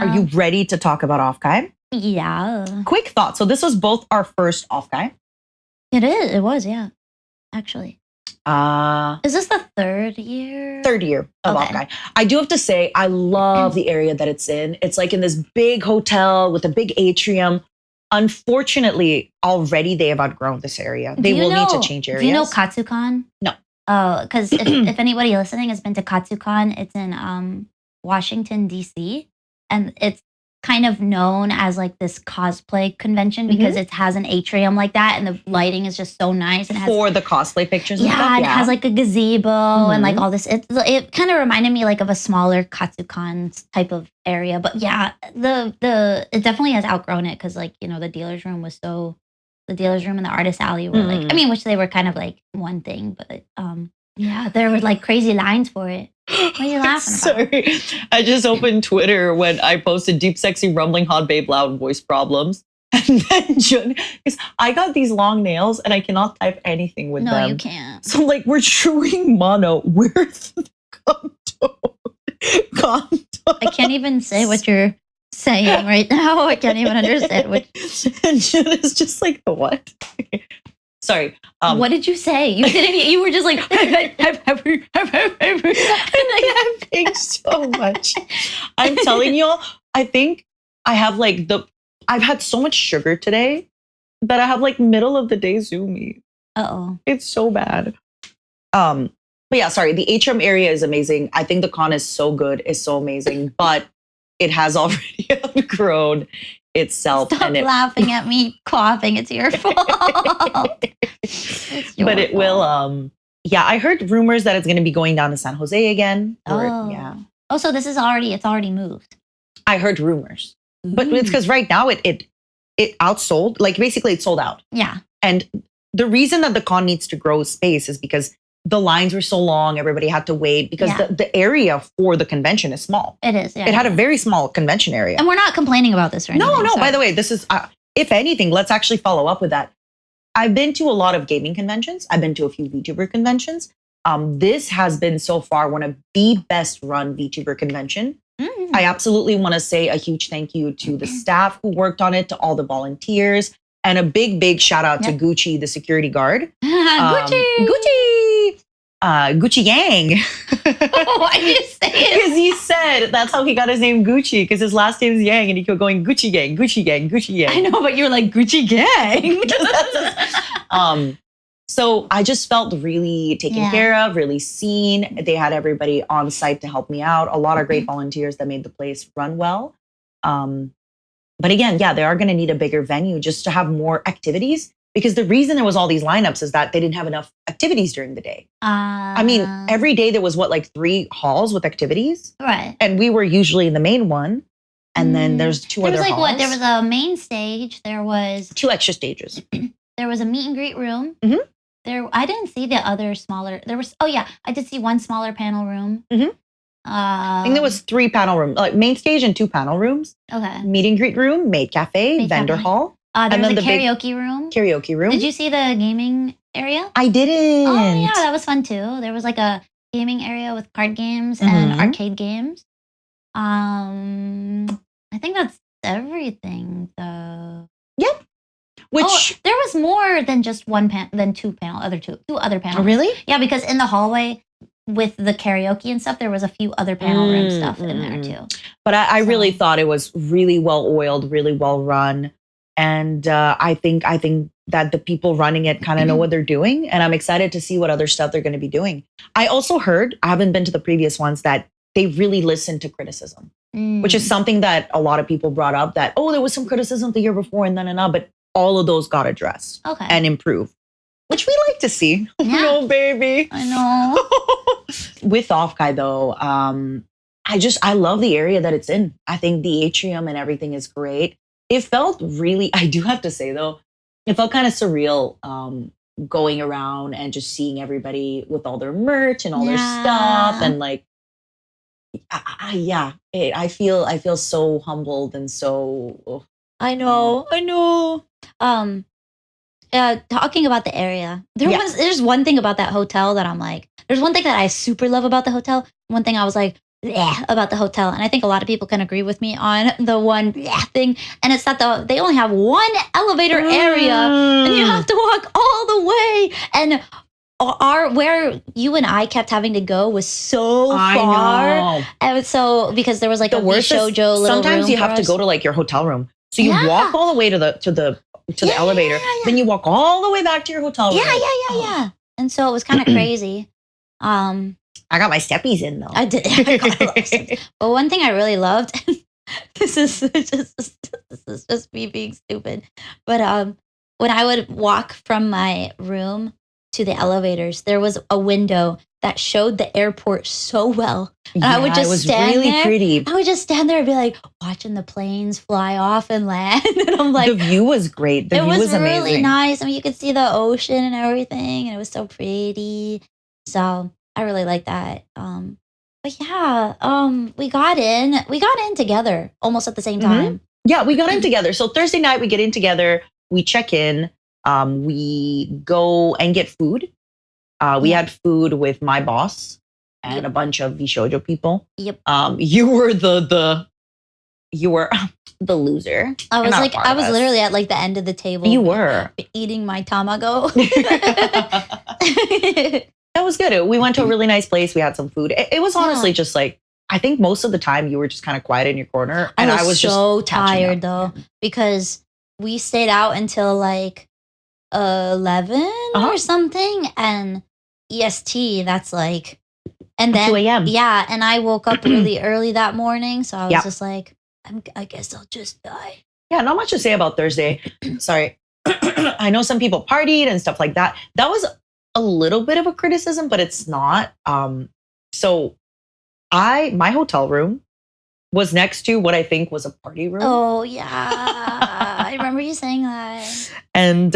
Are you ready to talk about OffKai? Yeah. Quick thought. So this was both our first OffKai. It was, yeah. Actually. Is this the third year? Third year of OffKai. I do have to say, I love the area that it's in. It's like in this big hotel with a big atrium. Unfortunately, already they have outgrown this area. They will need to change areas. Do you know Katsukan? No. Oh, because if anybody listening has been to Katsukan, it's in Washington, D.C. And it's kind of known as like this cosplay convention because it has an atrium like that and the lighting is just so nice. And it has, for the cosplay pictures and stuff? Yeah, and it has like a gazebo and like all this. It kind of reminded me like of a smaller Katsukan type of area. But yeah, it definitely has outgrown it because like, the dealer's room was so... The dealer's room and the artist alley were like... I mean, which they were kind of like one thing, but yeah, there were like crazy lines for it. What are you laughing about? Sorry. I just opened Twitter when I posted deep, sexy, rumbling, hot babe, loud voice problems. And then because I got these long nails and I cannot type anything with them. No, you can't. So like we're chewing mono. Where's the condom? I can't even say what you're saying right now. I can't even understand what. And Jen is just like, the what? Sorry. What did you say? You didn't. You were just like, I'm laughing so much. I'm telling y'all, I think I have like I've had so much sugar today that I have like middle of the day zoomies. Uh-oh. It's so bad. But yeah, sorry. The atrium area is amazing. I think the con is so good. It's so amazing, but it has already outgrown itself. Stop laughing at me coughing. It's your fault. But it will. Yeah, I heard rumors that it's going to be going down to San Jose again. Yeah. Oh, so it's already moved. I heard rumors, but it's because right now it outsold. Like basically, it's sold out. Yeah. And the reason that the con needs to grow space is because the lines were so long. Everybody had to wait because the area for the convention is small. It is. Yeah, it had a very small convention area. And we're not complaining about this or anything. No. By the way, this is, if anything, let's actually follow up with that. I've been to a lot of gaming conventions. I've been to a few VTuber conventions. This has been so far one of the best run VTuber convention. I absolutely want to say a huge thank you to the staff who worked on it, to all the volunteers, and a big shout out to Gucci, the security guard. Gucci Yang. Why did you say it? Because he said that's how he got his name Gucci, because his last name is Yang, and he kept going Gucci Gang, Gucci Gang, Gucci Yang. I know, but you were like Gucci Gang. So I just felt really taken care of, really seen. They had everybody on site to help me out. A lot of great volunteers that made the place run well. But again, they are going to need a bigger venue just to have more activities. Because the reason there was all these lineups is that they didn't have enough activities during the day. I mean, every day there was 3 halls with activities? Right. And we were usually in the main one. And then there's 2 other halls. There was a main stage. There was 2 extra stages. There was a meet and greet room. I didn't see the other smaller. There was, I did see one smaller panel room. I think there was 3 panel rooms, like main stage and 2 panel rooms. Okay. Meet and greet room, maid cafe, vendor hall. There was a karaoke room. Karaoke room. Did you see the gaming area? I didn't. Oh, yeah, that was fun too. There was like a gaming area with card games and arcade games. I think that's everything though. Yep. Which there was more than just two other panels. Oh, really? Yeah, because in the hallway with the karaoke and stuff, there was a few other panel room stuff in there too. But I really thought it was really well oiled, really well run. And I think that the people running it kind of know what they're doing. And I'm excited to see what other stuff they're going to be doing. I also heard, I haven't been to the previous ones, that they really listen to criticism, which is something that a lot of people brought up, that, there was some criticism the year before and but all of those got addressed and improved, which we like to see. Yeah. No, baby. I know. With OffKai though, I love the area that it's in. I think the atrium and everything is great. It felt really, I do have to say though, it felt kind of surreal going around and just seeing everybody with all their merch and all their stuff. And like, I feel so humbled and so... I know. Talking about the area, there's one thing about that hotel that I'm like, there's one thing that I super love about the hotel. One thing I was like, about the hotel, and I think a lot of people can agree with me on the one thing, and it's that they only have one elevator area, and you have to walk all the way, and where you and I kept having to go was so far, and so because there was like a shoujo little sometimes room you have to go to like your hotel room, so you walk all the way to the elevator, then you walk all the way back to your hotel room. Yeah. And so it was kind of crazy. I got my steppies in though. I did. I got a lot of steps. But one thing I really loved, this is just me being stupid. But when I would walk from my room to the elevators, there was a window that showed the airport so well. And I would just stand really there. Pretty. I would just stand there and be like watching the planes fly off and land. And I'm like, the view was great. The view was amazing. Really nice. I mean, you could see the ocean and everything, and it was so pretty. So I really like that. But yeah, we got in together almost at the same time. Yeah, we got in together. So Thursday night we get in together. We check in. We go and get food. We had food with my boss and a bunch of Vishojo people. Yep. You were the loser. I was literally at like the end of the table. You were eating my tamago. That was good. We went to a really nice place. We had some food. It was honestly just like, I think most of the time you were just kind of quiet in your corner. And I was so just tired though, because we stayed out until like 11 or something, and EST, that's like, and then 2 a.m. Yeah, and I woke up really early that morning, so I was just like, I guess I'll just die. Yeah, not much to say about Thursday. Sorry. I know some people partied and stuff like that. That was a little bit of a criticism, but it's not. So my hotel room was next to what I think was a party room. Oh yeah. I remember you saying that. And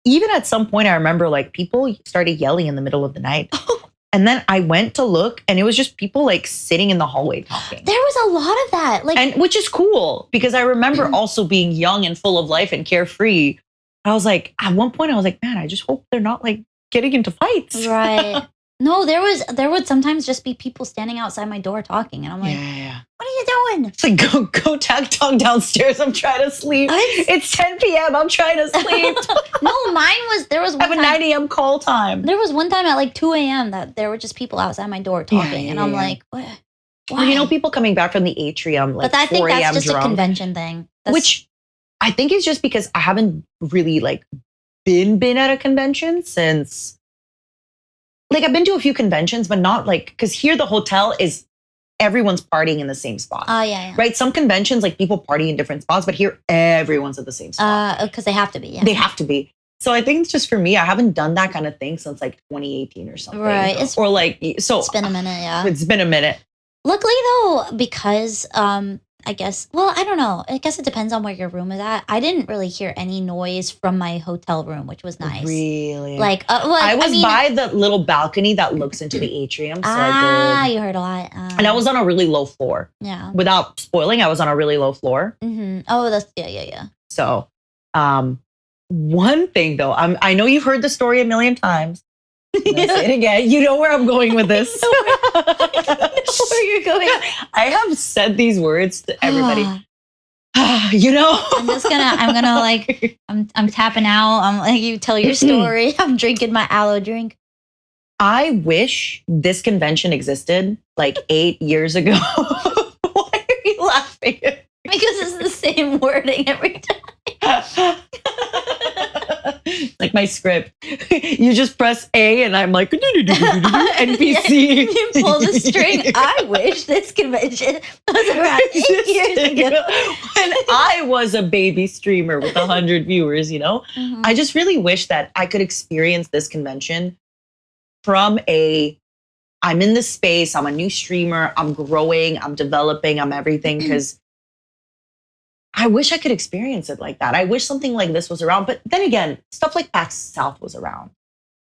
even at some point I remember like people started yelling in the middle of the night. And then I went to look, and it was just people like sitting in the hallway talking. There was a lot of that, like, and which is cool because I remember also being young and full of life and carefree. I was like, at one point, I was like, man, I just hope they're not like getting into fights. Right. No, there would sometimes just be people standing outside my door talking, and I'm like, what are you doing? It's like, go talk downstairs. I'm trying to sleep. It's 10 p.m. I'm trying to sleep. No, there was one I have a 9 a.m. call time. There was one time at like 2 a.m. that there were just people outside my door talking, and I'm like, what? Why? Well, you know, people coming back from the atrium, like but I think 4 that's a.m. just drunk, a convention thing. Which I think is just because I haven't really like been at a convention since. Like I've been to a few conventions, but not like, because here the hotel is everyone's partying in the same spot. Oh yeah. Right. Some conventions like people party in different spots, but here everyone's at the same spot. Because they have to be. Yeah. They have to be. So I think it's just for me, I haven't done that kind of thing since like 2018 or something. Right. It's been a minute. Yeah. It's been a minute. Luckily though, because I guess, well, I don't know. I guess it depends on where your room is at. I didn't really hear any noise from my hotel room, which was nice. Really? Like, I was by the little balcony that looks into the atrium. So I did. You heard a lot. And I was on a really low floor. Yeah. Without spoiling, I was on a really low floor. Mm-hmm. Oh, that's, yeah. So, one thing though, I know you've heard the story a million times. Say it again. You know where I'm going with this. Where you're going. I have said these words to everybody. You know, I'm gonna like, I'm tapping out. I'm like, you tell your story. I'm drinking my aloe drink. I wish this convention existed like 8 years ago. Why are you laughing? Because it's the same wording every time. Like my script. You just press A and I'm like, NPC. You pull the string. I wish this convention was around 8 years ago. When I was a baby streamer with 100 viewers, you know? Mm-hmm. I just really wish that I could experience this convention from I'm in this space, I'm a new streamer, I'm growing, I'm developing, I'm everything, because I wish I could experience it like that. I wish something like this was around. But then again, stuff like PAX South was around,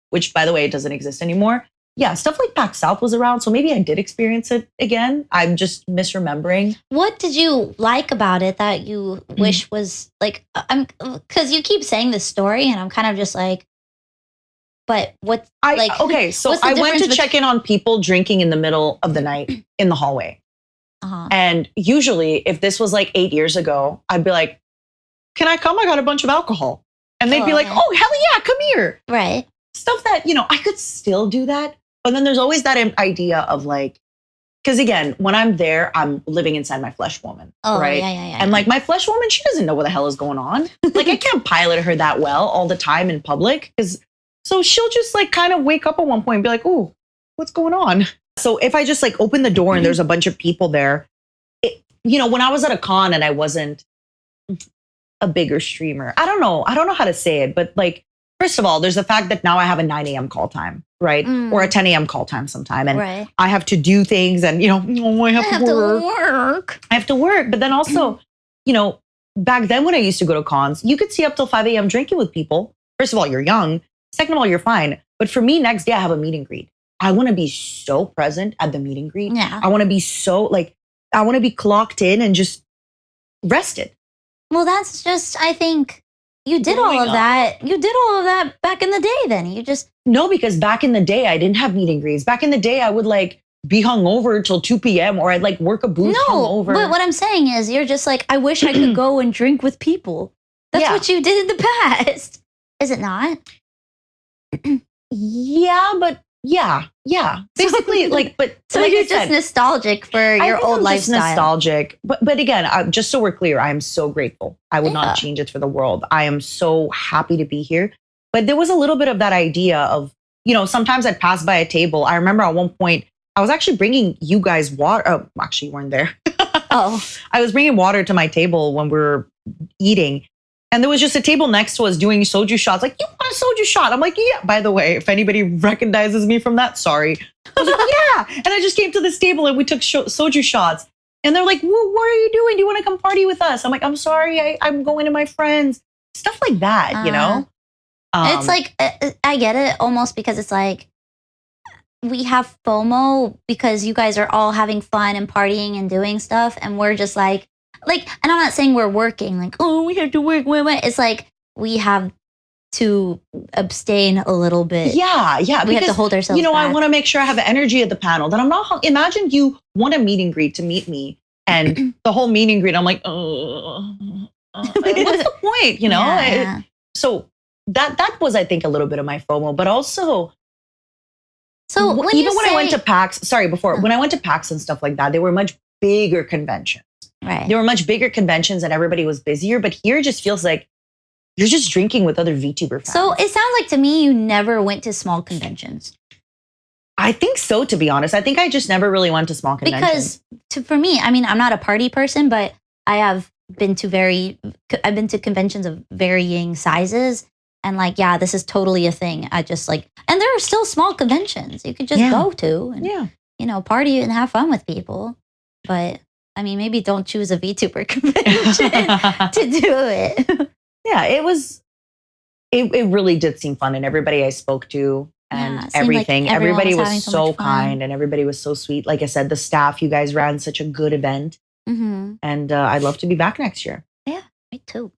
which, by the way, doesn't exist anymore. Yeah, stuff like PAX South was around. So maybe I did experience it again. I'm just misremembering. What did you like about it that you wish was like, because you keep saying this story and I'm kind of just like, But what's like so what's the I went to difference check in on people drinking in the middle of the night in the hallway. And usually if this was like 8 years ago, I'd be like, can I come? I got a bunch of alcohol. And they'd be like, oh, hell yeah, come here. Right. Stuff that, I could still do that. But then there's always that idea of like, because again, when I'm there, I'm living inside my flesh woman. Right. Yeah. And like my flesh woman, she doesn't know what the hell is going on. Like I can't pilot her that well all the time in public. So she'll just like kind of wake up at one point and be like, oh, what's going on? So if I just like open the door and there's a bunch of people there, when I was at a con and I wasn't a bigger streamer, I don't know how to say it, but like, first of all, there's the fact that now I have a 9 a.m. call time, right? Or a 10 a.m. call time sometime. And I have to do things and, I have to work. I have to work. But then also, back then when I used to go to cons, you could see up till 5 a.m. drinking with people. First of all, you're young. Second of all, you're fine. But for me, next day I have a meet and greet. I want to be so present at the meet and greet. Yeah. I want to be so like, I want to be clocked in and just rested. Well, that's just, I think you did all of that. You did all of that back in the day then. You just. No, because back in the day, I didn't have meet and greets. Back in the day, I would like be hungover till 2 p.m. or I'd like work a booth hungover. But what I'm saying is you're just like, I wish I could go and drink with people. That's what you did in the past. Is it not? Yeah, but yeah. Basically, like, but so like you're just nostalgic for your old lifestyle. Just nostalgic, but again, just so we're clear, I am so grateful. I would not change it for the world. I am so happy to be here. But there was a little bit of that idea of, sometimes I'd pass by a table. I remember at one point I was actually bringing you guys water. Oh, actually, you weren't there. I was bringing water to my table when we were eating. And there was just a table next to us doing soju shots. Like, you want a soju shot? I'm like, yeah. By the way, if anybody recognizes me from that, sorry. I was like, yeah. And I just came to this table and we took soju shots. And they're like, what are you doing? Do you want to come party with us? I'm like, I'm sorry. I'm going to my friends. Stuff like that, It's like, I get it almost because it's like, we have FOMO because you guys are all having fun and partying and doing stuff. And we're just like, and I'm not saying we're working, like, oh, we have to work. It's like we have to abstain a little bit. Yeah. We have to hold ourselves back. I want to make sure I have energy at the panel. That I'm not, imagine you want a meet and greet to meet me. And the whole meet and greet, I'm like, what's the point? Yeah. So that was, I think, a little bit of my FOMO. But also, so when I went to PAX, when I went to PAX and stuff like that, they were much bigger conventions. Right. There were much bigger conventions and everybody was busier, but here it just feels like you're just drinking with other VTuber fans. So it sounds like to me you never went to small conventions. I think so, to be honest. I think I just never really went to small conventions. Because for me, I mean, I'm not a party person, but I've been to conventions of varying sizes. And like, yeah, this is totally a thing. I just like, and there are still small conventions you could just go to and, party and have fun with people. But I mean, maybe don't choose a VTuber convention to do it. Yeah, it really did seem fun. And everybody I spoke to and everything, like everybody was so kind and everybody was so sweet. Like I said, the staff, you guys ran such a good event. And I'd love to be back next year. Yeah, me too.